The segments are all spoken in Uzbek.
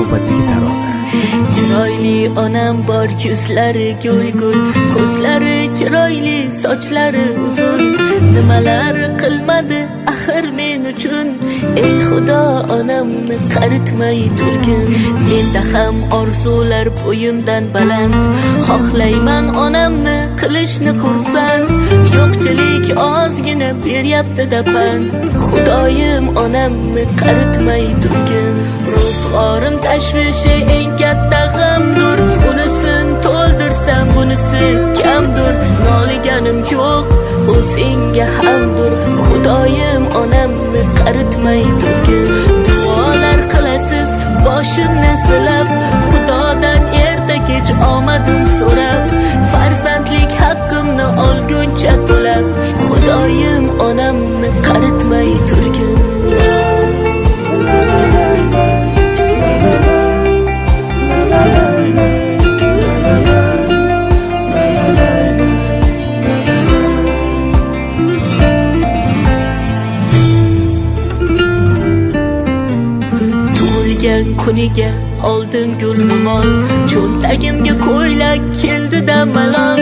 navbatdagi tarona. Chiroyli onam bor, yuzlari gul-gul, ko'zlari chiroyli, sochlari uzun. Nimalar qilmadi axir men uchun, ey Xudo onamni qaritmay turgin. Menda ham orzular bo'yimdan baland, xohlayman onamni qilishni xursand. Yo'qchilik ozgina beryapti-da pand, Xudoyim onamni qaritmay turgin. Ro'zg'orim tashvishi eng katta g'amdur, unisin to'ldirsam bunisi kamdur. Noliganim yo'q, o'zingga hamdur, Xudoyim onamni qaritmay turgin. Duolar qilasiz boshimni silab, Xudodan erta kech omadim so'rab. Farzandlik haqqimni olguncha to'lab, Xudoyim onamni qaritmay turgin. Kuniga oldim gulmon, cho'ntagimga ko'ylak keldi-da malon.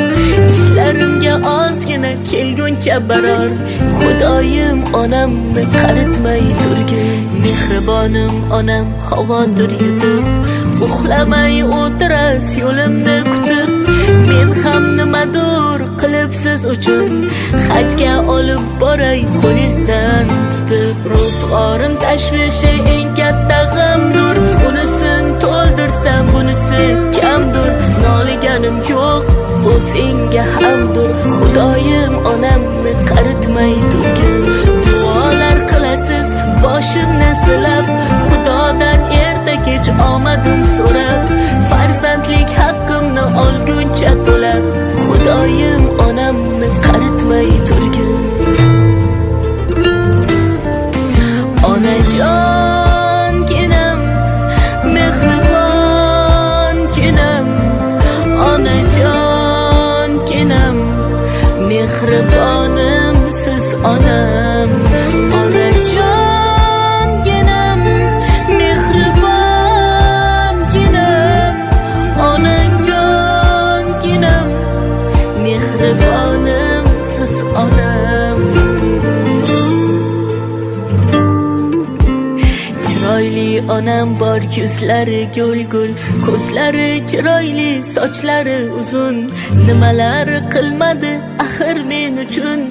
Ishlarimga ozgina kelguncha baror, Xudoyim onamni qaritmay turgin. Mehribonim onam havodir yutib, uxlamay o'tiras yo'limni kutib. Men ham nimadur qilib siz uchun, hajga olib boray qo'lingizdan tutib. Ro'zg'orim tashvishi eng katta g'amdur, unisin to'ldirsam bunisi kamdur. Noliganim yo'q, o'zingga hamdur, Xudoyim onamni qaritmay turgin. Duolar qilasiz boshimni silab, Xudodan erta kech omadim so'rab. Farzandlik haqqimni olguncha to'lab, Xudoyim onamni qaritmay turgin. Onajon kinam, mehribon kinam, onajon kinam, mehribonim siz onam. Onajon kinam, mehribon kinam, onajon kinam, mehribonim siz onam. Chiroyli onam bor, yuzlari gul-gul, ko'zlari chiroyli, sochlari uzun. Nimalar qilmadi axir men uchun,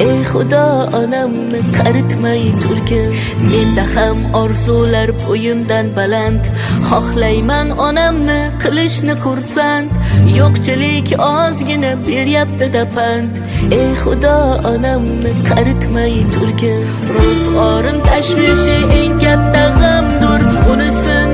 ey Xudo onamni qaritmay turgin. Menda ham orzular bo'yimdan baland, xohlayman onamni qilishni xursand. Yo'qchilik ozgina beryapti-da pand, ey Xudo onamni qaritmay turgin. Ro'zg'orim tashvishi eng katta g'amdur, unisin